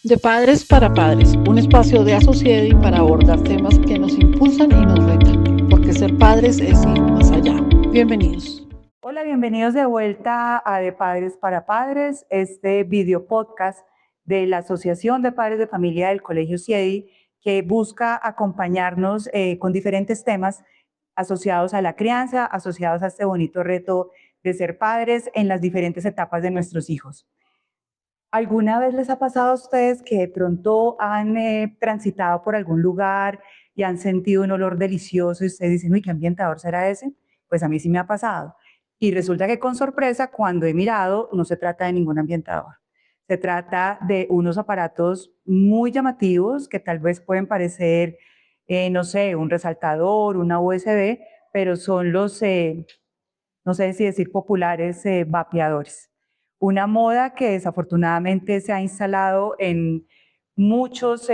De Padres para Padres, un espacio de Associated para abordar temas que nos impulsan y nos retan, porque ser padres es ir más allá. Bienvenidos. Hola, bienvenidos de vuelta a De Padres para Padres, este video podcast de la Asociación de Padres de Familia del Colegio CIEDI, que busca acompañarnos con diferentes temas asociados a la crianza, asociados a este bonito reto de ser padres en las diferentes etapas de nuestros hijos. ¿Alguna vez les ha pasado a ustedes que de pronto han transitado por algún lugar y han sentido un olor delicioso y ustedes dicen, uy, ¿qué ambientador será ese? Pues a mí sí me ha pasado. Y resulta que con sorpresa, cuando he mirado, no se trata de ningún ambientador. Se trata de unos aparatos muy llamativos que tal vez pueden parecer, no sé, un resaltador, una USB, pero son los, no sé si decir populares, vapeadores. Una moda que desafortunadamente se ha instalado en muchos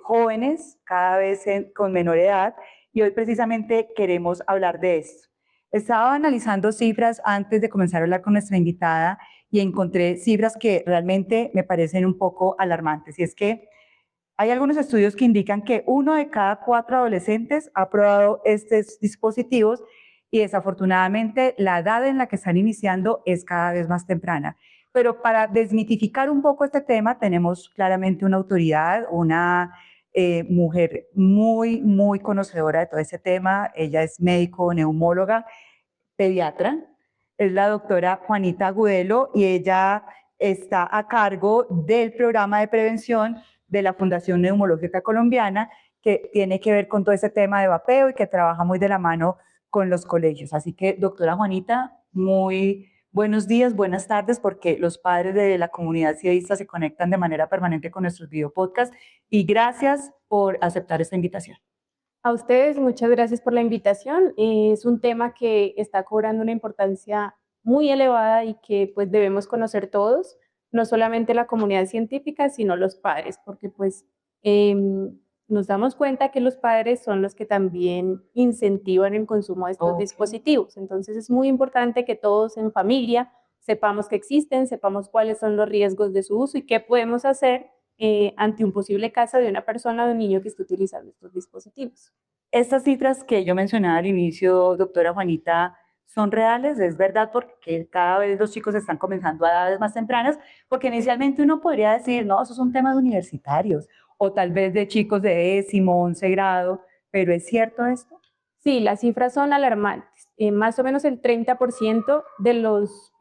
jóvenes, cada vez con menor edad, y hoy precisamente queremos hablar de esto. Estaba analizando cifras antes de comenzar a hablar con nuestra invitada y encontré cifras que realmente me parecen un poco alarmantes. Y es que hay algunos estudios que indican que 1 de cada 4 adolescentes ha probado estos dispositivos y desafortunadamente la edad en la que están iniciando es cada vez más temprana. Pero para desmitificar un poco este tema tenemos claramente una autoridad, una mujer muy conocedora de todo este tema. Ella es médico, neumóloga, pediatra, es la doctora Juanita Agudelo y ella está a cargo del programa de prevención de la Fundación Neumológica Colombiana, que tiene que ver con todo ese tema de vapeo y que trabaja muy de la mano con los colegios. Así que, doctora Juanita, muy buenos días, buenas tardes, porque los padres de la comunidad ciudadista se conectan de manera permanente con nuestros videopodcasts y gracias por aceptar esta invitación. A ustedes, muchas gracias por la invitación. Es un tema que está cobrando una importancia muy elevada y que pues debemos conocer todos, no solamente la comunidad científica, sino los padres, porque pues nos damos cuenta que los padres son los que también incentivan el consumo de estos dispositivos. Entonces es muy importante que todos en familia sepamos que existen, sepamos cuáles son los riesgos de su uso y qué podemos hacer ante un posible caso de una persona o de un niño que esté utilizando estos dispositivos. Estas cifras que yo mencionaba al inicio, doctora Juanita, ¿son reales? ¿Es verdad? Porque cada vez los chicos están comenzando a edades más tempranas, porque inicialmente uno podría decir, no, eso es un tema de universitarios, o tal vez de chicos de 10º, 11 grado, pero ¿es cierto esto? Sí, las cifras son alarmantes. Más o menos el 30% de los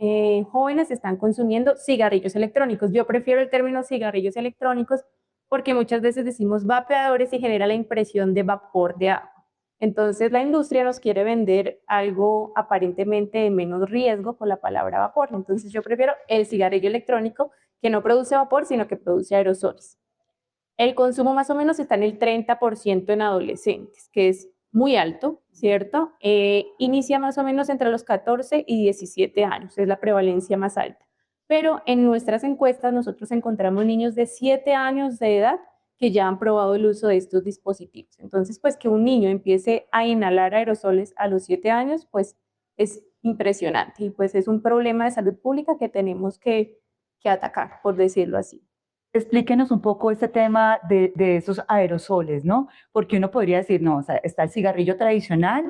jóvenes están consumiendo cigarrillos electrónicos. Yo prefiero el término cigarrillos electrónicos porque muchas veces decimos vapeadores y genera la impresión de vapor de agua. Entonces la industria nos quiere vender algo aparentemente de menos riesgo con la palabra vapor. Entonces yo prefiero el cigarrillo electrónico que no produce vapor, sino que produce aerosoles. El consumo más o menos está en el 30% en adolescentes, que es muy alto, ¿cierto? Inicia más o menos entre los 14 y 17 años, es la prevalencia más alta. Pero en nuestras encuestas nosotros encontramos niños de 7 años de edad que ya han probado el uso de estos dispositivos. Entonces, pues que un niño empiece a inhalar aerosoles a los 7 años, pues es impresionante y pues es un problema de salud pública que tenemos que atacar, por decirlo así. Explíquenos un poco este tema de esos aerosoles, ¿no? Porque uno podría decir, no, o sea, está el cigarrillo tradicional,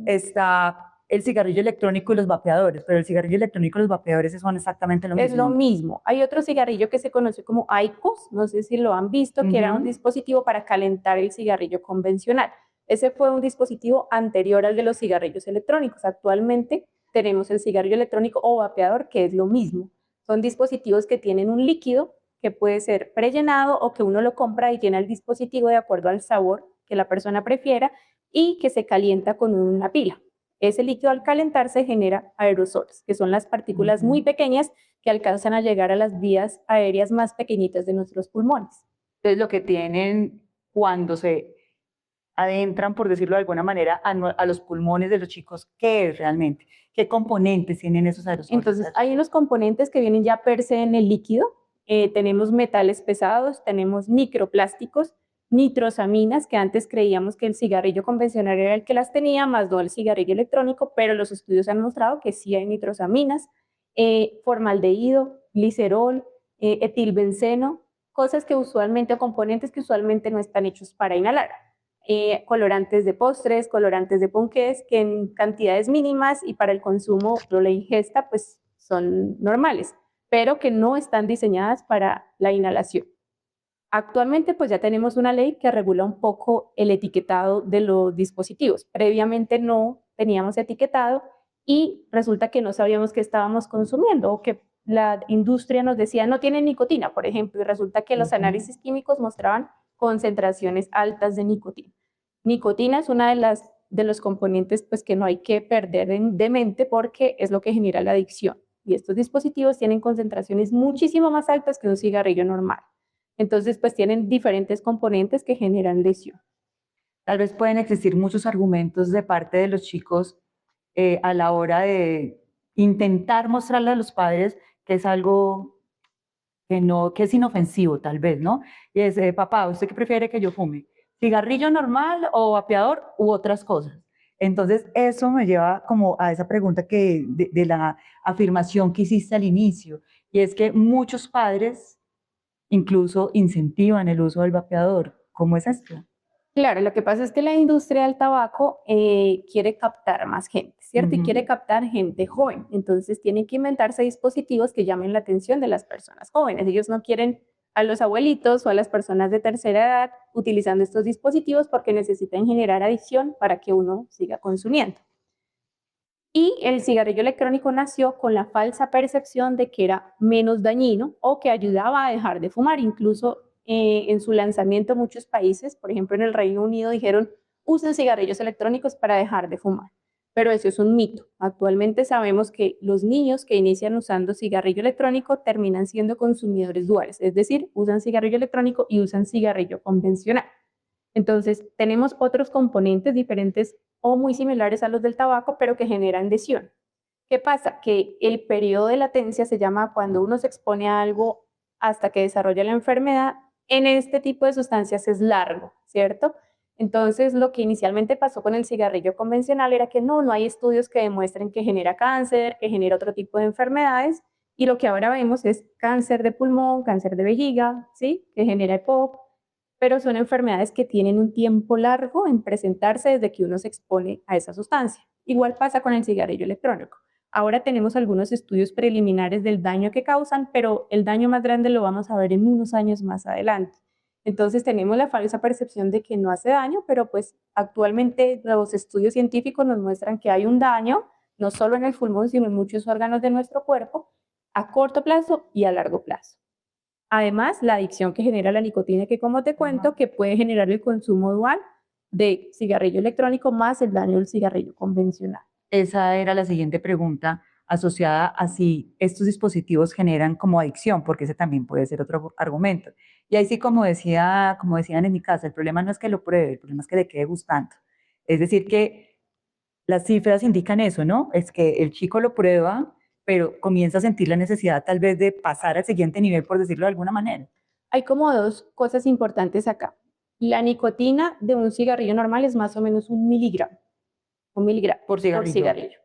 está el cigarrillo electrónico y los vapeadores, pero el cigarrillo electrónico y los vapeadores son exactamente lo mismo. Es lo mismo. Hay otro cigarrillo que se conoce como IQOS, no sé si lo han visto, que era un dispositivo para calentar el cigarrillo convencional. Ese fue un dispositivo anterior al de los cigarrillos electrónicos. Actualmente tenemos el cigarrillo electrónico o vapeador, que es lo mismo. Son dispositivos que tienen un líquido que puede ser prellenado o que uno lo compra y llena el dispositivo de acuerdo al sabor que la persona prefiera y que se calienta con una pila. Ese líquido al calentarse genera aerosoles, que son las partículas muy pequeñas que alcanzan a llegar a las vías aéreas más pequeñitas de nuestros pulmones. Entonces, lo que tienen cuando se adentran, por decirlo de alguna manera, a los pulmones de los chicos, ¿qué es realmente? ¿Qué componentes tienen esos aerosoles? Entonces, hay unos componentes que vienen ya per se en el líquido. Tenemos metales pesados, tenemos microplásticos, nitrosaminas, que antes creíamos que el cigarrillo convencional era el que las tenía, más no el cigarrillo electrónico, pero los estudios han mostrado que sí hay nitrosaminas, formaldehído, glicerol, etilbenceno, cosas que usualmente, o componentes que usualmente no están hechos para inhalar. Colorantes de postres, colorantes de ponqués, que en cantidades mínimas y para el consumo o la ingesta, pues son normales, pero que no están diseñadas para la inhalación. Actualmente, pues ya tenemos una ley que regula un poco el etiquetado de los dispositivos. Previamente no teníamos etiquetado y resulta que no sabíamos qué estábamos consumiendo o que la industria nos decía no tiene nicotina, por ejemplo, y resulta que los análisis químicos mostraban concentraciones altas de nicotina. Nicotina es una de los componentes pues, que no hay que perder de mente porque es lo que genera la adicción. Y estos dispositivos tienen concentraciones muchísimo más altas que un cigarrillo normal. Entonces, pues tienen diferentes componentes que generan lesión. Tal vez pueden existir muchos argumentos de parte de los chicos a la hora de intentar mostrarle a los padres que es algo que no, que es inofensivo, tal vez, ¿no? Y es, papá, ¿usted qué prefiere que yo fume? ¿Cigarrillo normal o vapeador u otras cosas? Entonces, eso me lleva como a esa pregunta de la afirmación que hiciste al inicio, y es que muchos padres incluso incentivan el uso del vapeador. ¿Cómo es esto? Claro, lo que pasa es que la industria del tabaco quiere captar más gente, ¿cierto? Y quiere captar gente joven. Entonces tienen que inventarse dispositivos que llamen la atención de las personas jóvenes. Ellos no quieren a los abuelitos o a las personas de tercera edad utilizando estos dispositivos porque necesitan generar adicción para que uno siga consumiendo. Y el cigarrillo electrónico nació con la falsa percepción de que era menos dañino o que ayudaba a dejar de fumar. Incluso en su lanzamiento muchos países, por ejemplo en el Reino Unido, dijeron usen cigarrillos electrónicos para dejar de fumar. Pero eso es un mito. Actualmente sabemos que los niños que inician usando cigarrillo electrónico terminan siendo consumidores duales, es decir, usan cigarrillo electrónico y usan cigarrillo convencional. Entonces, tenemos otros componentes diferentes o muy similares a los del tabaco, pero que generan lesión. ¿Qué pasa? Que el periodo de latencia se llama cuando uno se expone a algo hasta que desarrolla la enfermedad. En este tipo de sustancias es largo, ¿cierto? Entonces, lo que inicialmente pasó con el cigarrillo convencional era que no hay estudios que demuestren que genera cáncer, que genera otro tipo de enfermedades, y lo que ahora vemos es cáncer de pulmón, cáncer de vejiga, ¿sí? Que genera EPOC, pero son enfermedades que tienen un tiempo largo en presentarse desde que uno se expone a esa sustancia. Igual pasa con el cigarrillo electrónico. Ahora tenemos algunos estudios preliminares del daño que causan, pero el daño más grande lo vamos a ver en unos años más adelante. Entonces tenemos la falsa percepción de que no hace daño, pero pues actualmente los estudios científicos nos muestran que hay un daño, no solo en el pulmón, sino en muchos órganos de nuestro cuerpo, a corto plazo y a largo plazo. Además, la adicción que genera la nicotina, que como te cuento, que puede generar el consumo dual de cigarrillo electrónico más el daño del cigarrillo convencional. Esa era la siguiente pregunta asociada a si estos dispositivos generan como adicción, porque ese también puede ser otro argumento. Y ahí sí, como decían en mi casa, el problema no es que lo pruebe, el problema es que le quede gustando. Es decir, que las cifras indican eso, ¿no? Es que el chico lo prueba, pero comienza a sentir la necesidad tal vez de pasar al siguiente nivel, por decirlo de alguna manera. Hay como dos cosas importantes acá. La nicotina de un cigarrillo normal es más o menos 1 miligramo Por cigarrillo.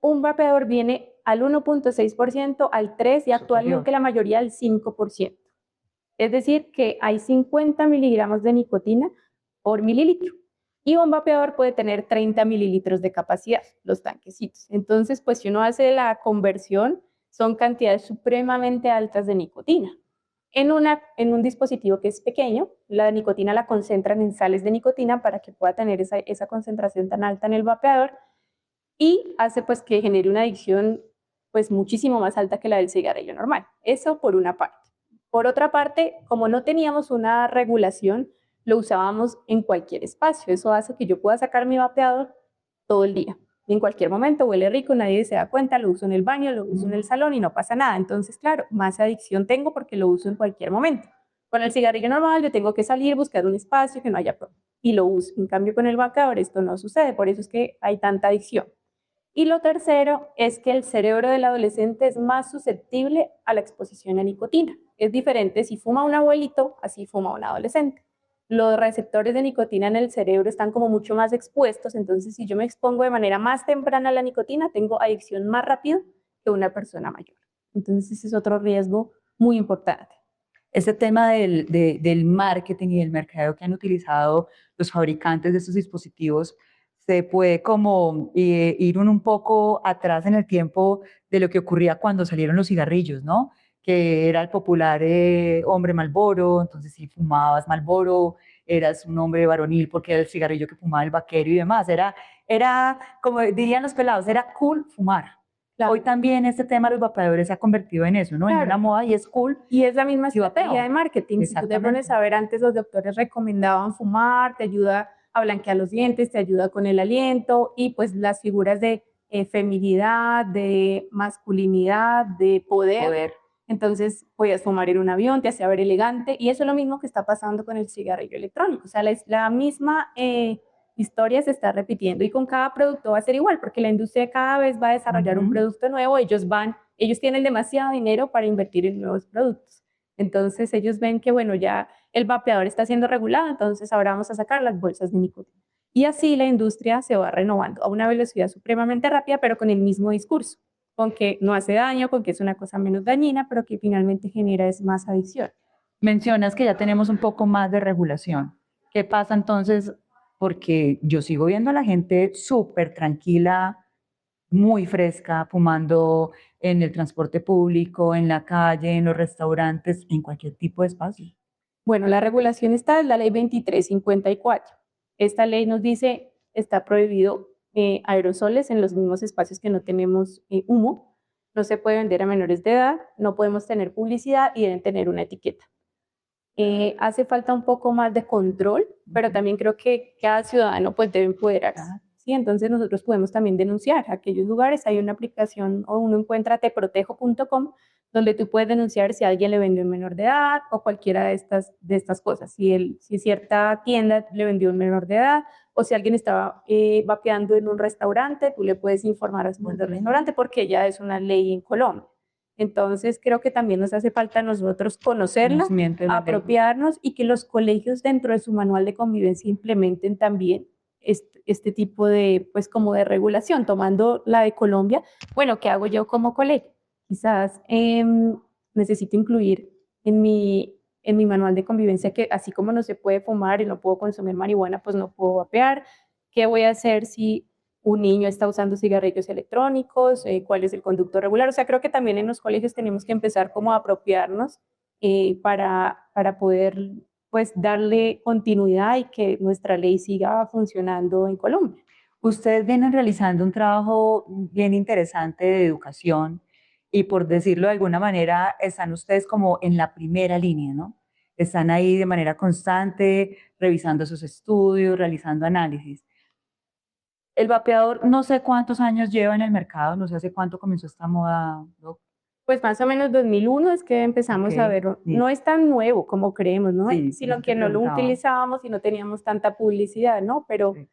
Un vapeador viene al 1.6%, al 3% y actualmente la mayoría al 5%. Es decir, que hay 50 miligramos de nicotina por mililitro. Y un vapeador puede tener 30 mililitros de capacidad, los tanquecitos. Entonces, pues si uno hace la conversión, son cantidades supremamente altas de nicotina. En un dispositivo que es pequeño, la nicotina la concentran en sales de nicotina para que pueda tener esa concentración tan alta en el vapeador y hace pues que genere una adicción pues muchísimo más alta que la del cigarrillo normal. Eso por una parte. Por otra parte, como no teníamos una regulación, lo usábamos en cualquier espacio. Eso hace que yo pueda sacar mi vapeador todo el día. En cualquier momento huele rico, nadie se da cuenta, lo uso en el baño, lo uso en el salón y no pasa nada. Entonces, claro, más adicción tengo porque lo uso en cualquier momento. Con el cigarrillo normal yo tengo que salir, buscar un espacio que no haya problema y lo uso. En cambio, con el vapeador esto no sucede, por eso es que hay tanta adicción. Y lo tercero es que el cerebro del adolescente es más susceptible a la exposición a nicotina. Es diferente si fuma un abuelito, así fuma un adolescente. Los receptores de nicotina en el cerebro están como mucho más expuestos, entonces si yo me expongo de manera más temprana a la nicotina, tengo adicción más rápido que una persona mayor. Entonces ese es otro riesgo muy importante. Este tema del marketing y del mercadeo que han utilizado los fabricantes de estos dispositivos se puede como ir un poco atrás en el tiempo de lo que ocurría cuando salieron los cigarrillos, ¿no? Que era el popular hombre Marlboro, entonces si fumabas Marlboro, eras un hombre varonil porque era el cigarrillo que fumaba el vaquero y demás. Era como dirían los pelados, era cool fumar. Claro. Hoy también este tema de los vapeadores se ha convertido en eso, ¿no? En una moda y es cool. Y es la misma Sí, vapeo. estrategia de marketing. Si tú te pones a ver, antes los doctores recomendaban fumar, te ayuda a blanquear los dientes, te ayuda con el aliento y pues las figuras de feminidad, de masculinidad, de poder. Entonces podías fumar en un avión, te hacía ver elegante y eso es lo mismo que está pasando con el cigarrillo electrónico. O sea, la misma historia se está repitiendo y con cada producto va a ser igual porque la industria cada vez va a desarrollar un producto nuevo, ellos tienen demasiado dinero para invertir en nuevos productos. Entonces ellos ven que, bueno, ya el vapeador está siendo regulado, entonces ahora vamos a sacar las bolsas de nicotina. Y así la industria se va renovando a una velocidad supremamente rápida, pero con el mismo discurso, con que no hace daño, con que es una cosa menos dañina, pero que finalmente genera es más adicción. Mencionas que ya tenemos un poco más de regulación. ¿Qué pasa entonces? Porque yo sigo viendo a la gente súper tranquila, muy fresca, fumando en el transporte público, en la calle, en los restaurantes, en cualquier tipo de espacio. Bueno, la regulación está en la ley 2354. Esta ley nos dice, está prohibido aerosoles en los mismos espacios que no tenemos humo, no se puede vender a menores de edad, no podemos tener publicidad y deben tener una etiqueta. Hace falta un poco más de control, pero también creo que cada ciudadano pues debe empoderarse. ¿Sí? Entonces nosotros podemos también denunciar a aquellos lugares. Hay una aplicación o uno encuentra teprotejo.com donde tú puedes denunciar si alguien le vendió a un menor de edad o cualquiera de estas cosas. Si cierta tienda le vendió a un menor de edad o si alguien estaba vapeando en un restaurante, tú le puedes informar al del restaurante porque ya es una ley en Colombia. Entonces creo que también nos hace falta a nosotros conocerla, apropiarnos y que los colegios dentro de su manual de convivencia implementen también este tipo de, pues como de regulación, tomando la de Colombia. Bueno, ¿qué hago yo como colegio? Quizás necesito incluir en mi manual de convivencia que así como no se puede fumar y no puedo consumir marihuana, pues no puedo vapear. ¿Qué voy a hacer si un niño está usando cigarrillos electrónicos? ¿Cuál es el conducto regular? O sea, creo que también en los colegios tenemos que empezar como a apropiarnos para poder pues darle continuidad y que nuestra ley siga funcionando en Colombia. Ustedes vienen realizando un trabajo bien interesante de educación y por decirlo de alguna manera están ustedes como en la primera línea, ¿no? Están ahí de manera constante, revisando sus estudios, realizando análisis. El vapeador no sé cuántos años lleva en el mercado, no sé hace cuánto comenzó esta moda, ¿no? Pues más o menos 2001 es que empezamos a ver, sí. No es tan nuevo como creemos, ¿no? Sí, sino que no lo utilizábamos y no teníamos tanta publicidad, ¿no? Pero sí,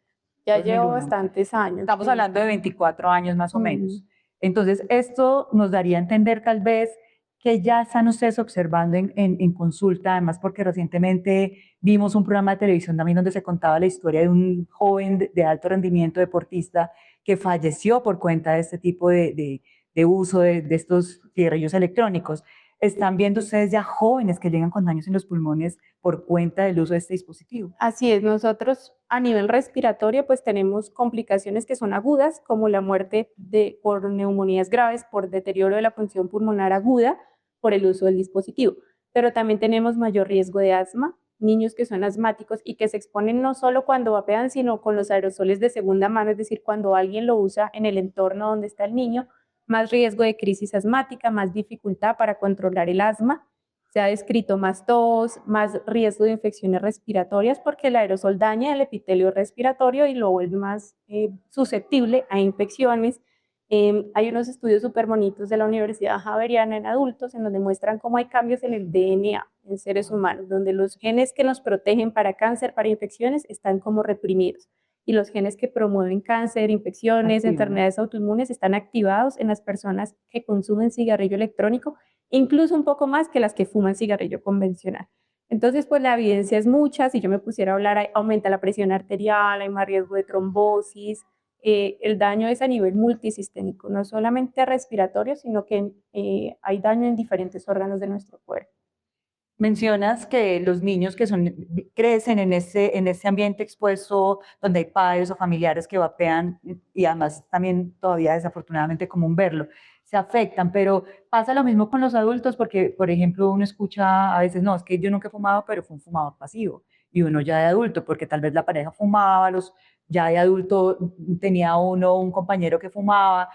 ya lleva bastantes años. Estamos hablando de 24 años más o menos. Entonces, esto nos daría a entender tal vez que ya están ustedes observando en consulta, además porque recientemente vimos un programa de televisión también donde se contaba la historia de un joven de alto rendimiento deportista que falleció por cuenta de este tipo de uso de estos cigarrillos electrónicos. ¿Están viendo ustedes ya jóvenes que llegan con daños en los pulmones por cuenta del uso de este dispositivo? Así es, nosotros a nivel respiratorio pues tenemos complicaciones que son agudas, como la muerte por neumonías graves, por deterioro de la función pulmonar aguda, por el uso del dispositivo. Pero también tenemos mayor riesgo de asma, niños que son asmáticos y que se exponen no solo cuando vapean, sino con los aerosoles de segunda mano, es decir, cuando alguien lo usa en el entorno donde está el niño, más riesgo de crisis asmática, más dificultad para controlar el asma, se ha descrito más tos, más riesgo de infecciones respiratorias porque el aerosol daña el epitelio respiratorio y lo vuelve más susceptible a infecciones. Hay unos estudios súper bonitos de la Universidad Javeriana en adultos en donde muestran cómo hay cambios en el DNA en seres humanos, donde los genes que nos protegen para cáncer, para infecciones, están como reprimidos. Y los genes que promueven cáncer, infecciones, enfermedades autoinmunes están activados en las personas que consumen cigarrillo electrónico, incluso un poco más que las que fuman cigarrillo convencional. Entonces, pues la evidencia es mucha. Si yo me pusiera a hablar, aumenta la presión arterial, hay más riesgo de trombosis. El daño es a nivel multisistémico, no solamente respiratorio, sino que hay daño en diferentes órganos de nuestro cuerpo. Mencionas que los niños crecen en ese ambiente expuesto donde hay padres o familiares que vapean y además también todavía desafortunadamente común verlo, se afectan, pero pasa lo mismo con los adultos porque, por ejemplo, uno escucha a veces, no, es que yo nunca he fumado, pero fue un fumador pasivo y uno ya de adulto, porque tal vez la pareja fumaba, ya de adulto tenía uno un compañero que fumaba.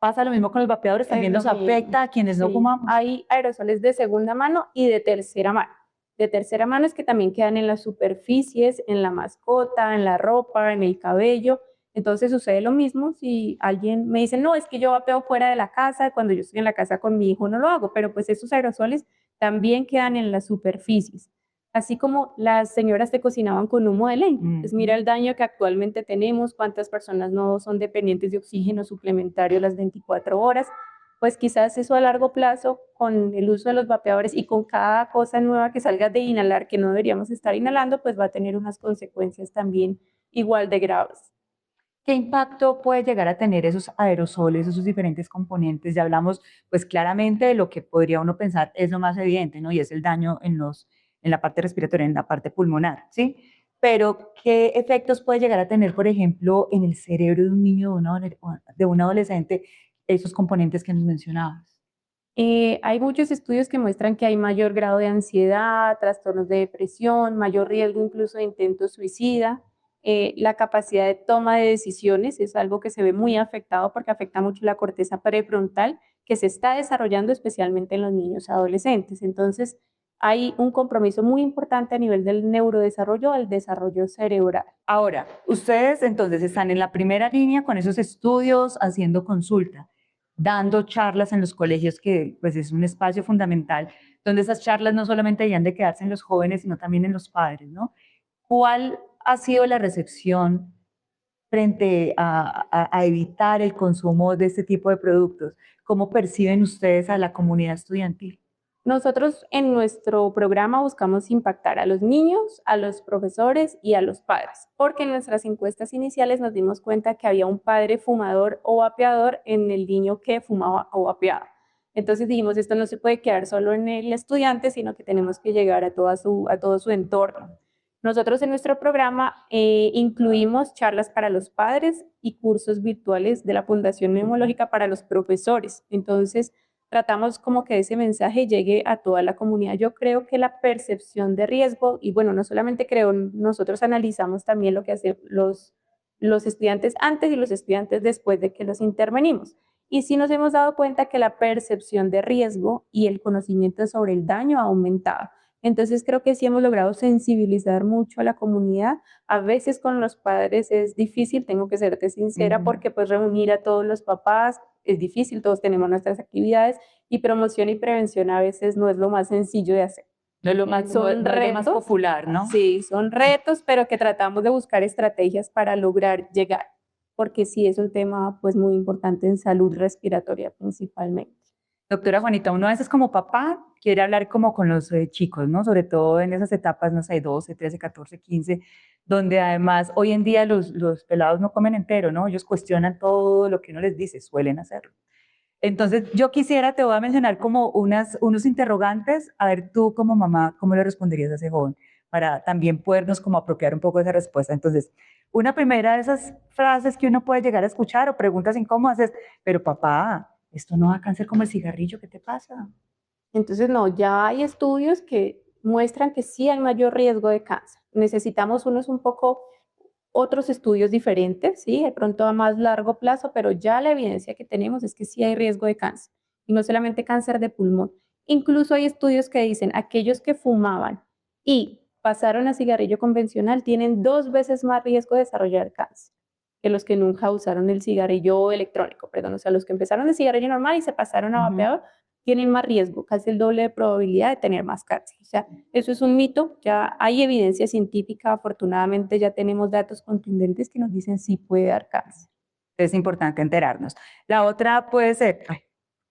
Pasa lo mismo con los vapeadores, Es también lo nos mismo, afecta a quienes no sí. fumamos. Hay aerosoles de segunda mano y de tercera mano. De tercera mano es que también quedan en las superficies, en la mascota, en la ropa, en el cabello. Entonces sucede lo mismo si alguien me dice, no, es que yo vapeo fuera de la casa, cuando yo estoy en la casa con mi hijo no lo hago, pero pues esos aerosoles también quedan en las superficies. Así como las señoras que cocinaban con humo de leña. Pues mira el daño que actualmente tenemos, cuántas personas no son dependientes de oxígeno suplementario las 24 horas. Pues quizás eso a largo plazo, con el uso de los vapeadores y con cada cosa nueva que salga de inhalar que no deberíamos estar inhalando, pues va a tener unas consecuencias también igual de graves. ¿Qué impacto puede llegar a tener esos aerosoles, esos diferentes componentes? Ya hablamos, pues claramente de lo que podría uno pensar es lo más evidente, ¿no? Y es el daño en la parte respiratoria, en la parte pulmonar, ¿sí? Pero, ¿qué efectos puede llegar a tener, por ejemplo, en el cerebro de un niño de un adolescente, esos componentes que nos mencionabas? Hay muchos estudios que muestran que hay mayor grado de ansiedad, trastornos de depresión, mayor riesgo incluso de intento suicida. La capacidad de toma de decisiones es algo que se ve muy afectado porque afecta mucho la corteza prefrontal que se está desarrollando especialmente en los niños adolescentes. Entonces, hay un compromiso muy importante a nivel del neurodesarrollo, al desarrollo cerebral. Ahora, ustedes entonces están en la primera línea con esos estudios, haciendo consulta, dando charlas en los colegios, que pues es un espacio fundamental, donde esas charlas no solamente debían de quedarse en los jóvenes, sino también en los padres, ¿no? ¿Cuál ha sido la recepción frente a evitar el consumo de este tipo de productos? ¿Cómo perciben ustedes a la comunidad estudiantil? Nosotros en nuestro programa buscamos impactar a los niños, a los profesores y a los padres, porque en nuestras encuestas iniciales nos dimos cuenta que había un padre fumador o vapeador en el niño que fumaba o vapeaba. Entonces dijimos, esto no se puede quedar solo en el estudiante, sino que tenemos que llegar a todo su entorno. Nosotros en nuestro programa incluimos charlas para los padres y cursos virtuales de la Fundación Neumológica para los profesores. Entonces, tratamos como que ese mensaje llegue a toda la comunidad. Yo creo que la percepción de riesgo, y bueno, no solamente creo, nosotros analizamos también lo que hacen los estudiantes antes y los estudiantes después de que los intervenimos. Y sí nos hemos dado cuenta que la percepción de riesgo y el conocimiento sobre el daño ha aumentado. Entonces creo que sí hemos logrado sensibilizar mucho a la comunidad. A veces con los padres es difícil, tengo que serte sincera, porque pues reunir a todos los papás es difícil, todos tenemos nuestras actividades y promoción y prevención a veces no es lo más sencillo de hacer. No es lo más, Son no es lo más retos, popular, ¿no? sí, son retos, pero que tratamos de buscar estrategias para lograr llegar, porque sí es un tema pues muy importante en salud respiratoria principalmente. Doctora Juanita, uno a veces como papá quiere hablar como con los chicos, ¿no? Sobre todo en esas etapas, no sé, 12, 13, 14, 15, donde además hoy en día los pelados no comen entero, ¿no? Ellos cuestionan todo lo que uno les dice, suelen hacerlo. Entonces, yo quisiera, te voy a mencionar como unos interrogantes, a ver tú como mamá, ¿cómo le responderías a ese joven? Para también podernos como apropiar un poco de esa respuesta. Entonces, una primera de esas frases que uno puede llegar a escuchar o preguntas incómodas es, pero papá, esto no da cáncer como el cigarrillo, ¿qué te pasa? Entonces, no, ya hay estudios que muestran que sí hay mayor riesgo de cáncer. Necesitamos unos un poco otros estudios diferentes, ¿sí? De pronto a más largo plazo, pero ya la evidencia que tenemos es que sí hay riesgo de cáncer. Y no solamente cáncer de pulmón. Incluso hay estudios que dicen aquellos que fumaban y pasaron a cigarrillo convencional tienen 2 veces más riesgo de desarrollar cáncer que los que nunca usaron el cigarrillo electrónico, perdón, o sea, los que empezaron de cigarrillo normal y se pasaron a vapeador, tienen más riesgo, casi el doble de probabilidad de tener más cáncer. O sea, eso es un mito, ya hay evidencia científica, afortunadamente ya tenemos datos contundentes que nos dicen si puede dar cáncer. Es importante enterarnos. La otra puede ser, ay,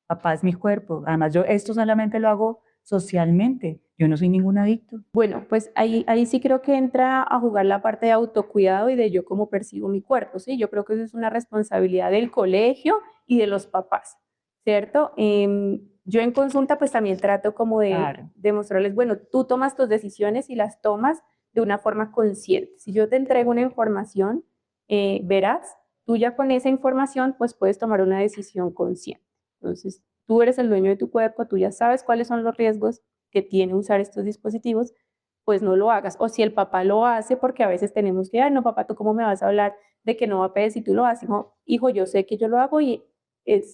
papá es mi cuerpo, además yo esto solamente lo hago socialmente, yo no soy ningún adicto. Bueno, pues ahí sí creo que entra a jugar la parte de autocuidado y de yo cómo percibo mi cuerpo, ¿sí? Yo creo que eso es una responsabilidad del colegio y de los papás, ¿cierto? Yo en consulta pues también trato como de mostrarles, bueno, tú tomas tus decisiones y las tomas de una forma consciente. Si yo te entrego una información, verás, tú ya con esa información pues puedes tomar una decisión consciente. Entonces, tú eres el dueño de tu cuerpo, tú ya sabes cuáles son los riesgos que tiene usar estos dispositivos, pues no lo hagas. O si el papá lo hace, porque a veces tenemos que, ay, no, papá, ¿tú cómo me vas a hablar de que no vapees si tú lo haces? No, hijo, yo sé que yo lo hago y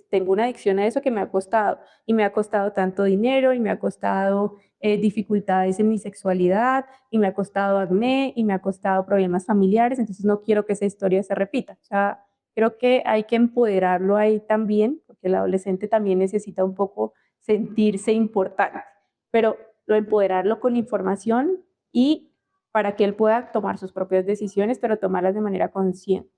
tengo una adicción a eso que me ha costado. Y me ha costado tanto dinero, y me ha costado dificultades en mi sexualidad, y me ha costado acné, y me ha costado problemas familiares, entonces no quiero que esa historia se repita. O sea, creo que hay que empoderarlo ahí también, porque el adolescente también necesita un poco sentirse importante, pero lo empoderarlo con información y para que él pueda tomar sus propias decisiones, pero tomarlas de manera consciente.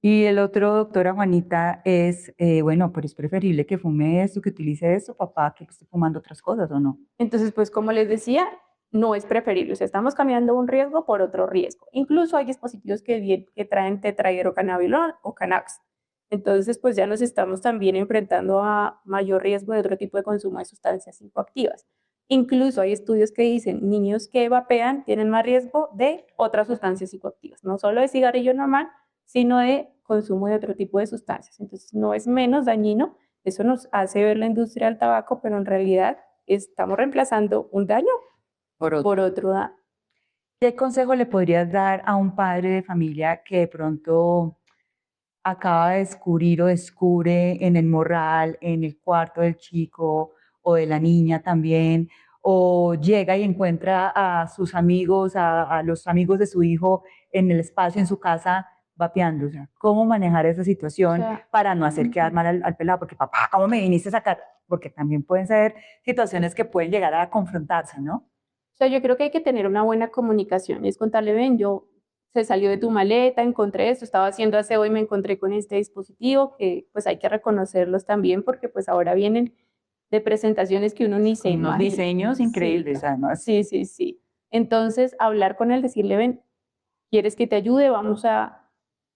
Y el otro, doctora Juanita, es, bueno, pero es preferible que fume esto, que utilice esto, papá, que esté fumando otras cosas, ¿o no? Entonces, pues como les decía, no es preferible. O sea, estamos cambiando un riesgo por otro riesgo. Incluso hay dispositivos que traen tetrahidrocannabidiol o cannabis. Entonces, pues ya nos estamos también enfrentando a mayor riesgo de otro tipo de consumo de sustancias psicoactivas. Incluso hay estudios que dicen niños que vapean tienen más riesgo de otras sustancias psicoactivas, no solo de cigarrillo normal, sino de consumo de otro tipo de sustancias. Entonces, no es menos dañino. Eso nos hace ver la industria del tabaco, pero en realidad estamos reemplazando un daño por otro daño. ¿Qué consejo le podrías dar a un padre de familia que de pronto acaba de descubrir o descubre en el morral, en el cuarto del chico o de la niña también, o llega y encuentra a sus amigos, a los amigos de su hijo en el espacio, en su casa, vapeando? O sea, ¿cómo manejar esa situación para no hacer quedar mal al pelado? Porque papá, ¿cómo me viniste a sacar? Porque también pueden ser situaciones que pueden llegar a confrontarse, ¿no? O sea, yo creo que hay que tener una buena comunicación. Es contarle, ven, yo se salió de tu maleta, encontré esto, estaba haciendo aseo y me encontré con este dispositivo, que pues hay que reconocerlos también porque pues ahora vienen de presentaciones que uno ni se imagina. Unos diseños increíbles, sí, además. Sí, sí, sí. Entonces, hablar con él, decirle, ven, ¿quieres que te ayude? Vamos a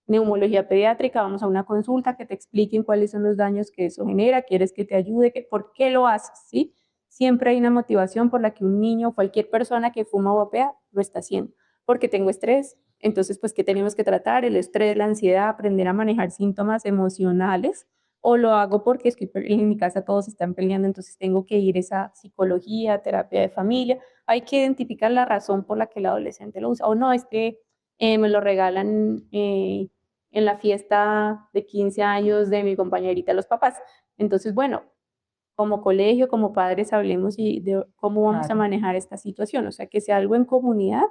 neumología pediátrica, vamos a una consulta que te expliquen cuáles son los daños que eso genera, ¿quieres que te ayude? ¿Por qué lo haces? ¿Sí? Siempre hay una motivación por la que un niño o cualquier persona que fuma o vapea lo está haciendo. Porque tengo estrés, entonces pues ¿qué tenemos que tratar? El estrés, la ansiedad, aprender a manejar síntomas emocionales, o lo hago porque es que en mi casa todos están peleando, entonces tengo que ir a esa psicología, terapia de familia. Hay que identificar la razón por la que el adolescente lo usa. O no, es que me lo regalan en la fiesta de 15 años de mi compañerita, los papás. Entonces, bueno, como colegio, como padres, hablemos de cómo vamos a manejar esta situación. O sea, que sea algo en comunidad,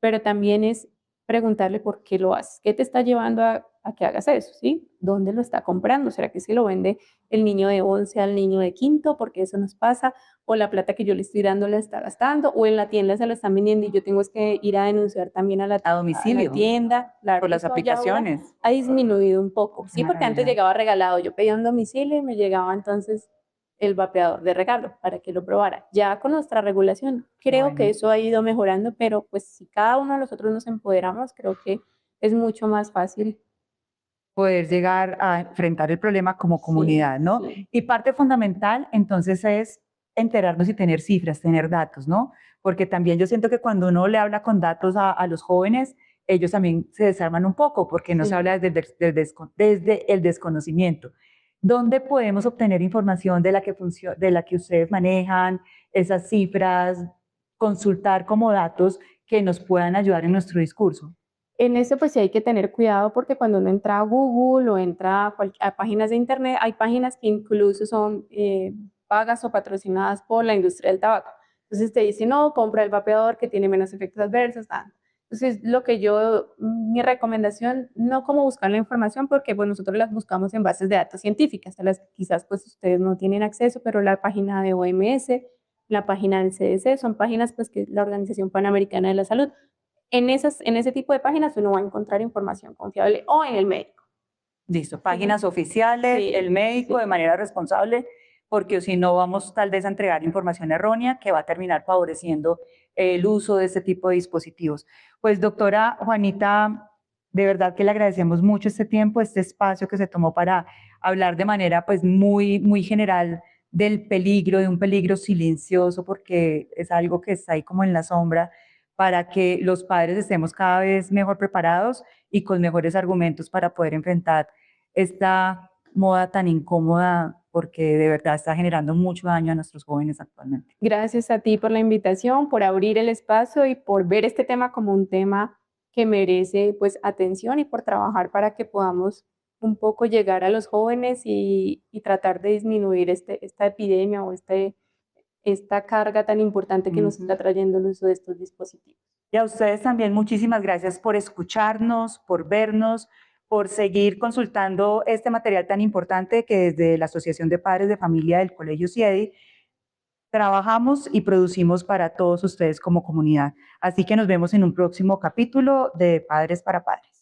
pero también es preguntarle por qué lo haces, qué te está llevando a que hagas eso, ¿sí? ¿Dónde lo está comprando? ¿Será que se lo vende el niño de 11 al niño de quinto? Porque eso nos pasa. O la plata que yo le estoy dando la está gastando, o en la tienda se lo están vendiendo y yo tengo que ir a denunciar también a domicilio, a la tienda. Claro, por las aplicaciones. Ha disminuido un poco, ¿sí? Porque antes llegaba regalado, yo pedía un domicilio y me llegaba entonces el vapeador de regalo para que lo probara. Ya con nuestra regulación creo que eso ha ido mejorando, pero pues si cada uno de nosotros nos empoderamos, creo que es mucho más fácil poder llegar a enfrentar el problema como comunidad, ¿no? Sí. Y parte fundamental, entonces, es enterarnos y tener cifras, tener datos, ¿no? Porque también yo siento que cuando uno le habla con datos a los jóvenes, ellos también se desarman un poco, porque no se habla desde el desconocimiento. ¿Dónde podemos obtener información de la que ustedes manejan, esas cifras, consultar como datos que nos puedan ayudar en nuestro discurso? En eso pues sí hay que tener cuidado porque cuando uno entra a Google o entra a páginas de internet, hay páginas que incluso son pagas o patrocinadas por la industria del tabaco. Entonces te dicen, no, compra el vapeador que tiene menos efectos adversos. Entonces mi recomendación, no como buscar la información, porque pues nosotros las buscamos en bases de datos científicas, a las que quizás pues ustedes no tienen acceso, pero la página de OMS, la página del CDC, son páginas pues que la Organización Panamericana de la Salud. En ese tipo de páginas uno va a encontrar información confiable o en el médico. Listo, páginas oficiales, el médico de manera responsable, porque si no vamos tal vez a entregar información errónea que va a terminar favoreciendo el uso de este tipo de dispositivos. Pues doctora Juanita, de verdad que le agradecemos mucho este tiempo, este espacio que se tomó para hablar de manera pues muy general del peligro, de un peligro silencioso, porque es algo que está ahí como en la sombra, para que los padres estemos cada vez mejor preparados y con mejores argumentos para poder enfrentar esta moda tan incómoda, porque de verdad está generando mucho daño a nuestros jóvenes actualmente. Gracias a ti por la invitación, por abrir el espacio y por ver este tema como un tema que merece pues atención y por trabajar para que podamos un poco llegar a los jóvenes y tratar de disminuir esta epidemia o esta carga tan importante que nos está trayendo el uso de estos dispositivos. Y a ustedes también muchísimas gracias por escucharnos, por vernos, por seguir consultando este material tan importante que desde la Asociación de Padres de Familia del Colegio CIEDI trabajamos y producimos para todos ustedes como comunidad. Así que nos vemos en un próximo capítulo de Padres para Padres.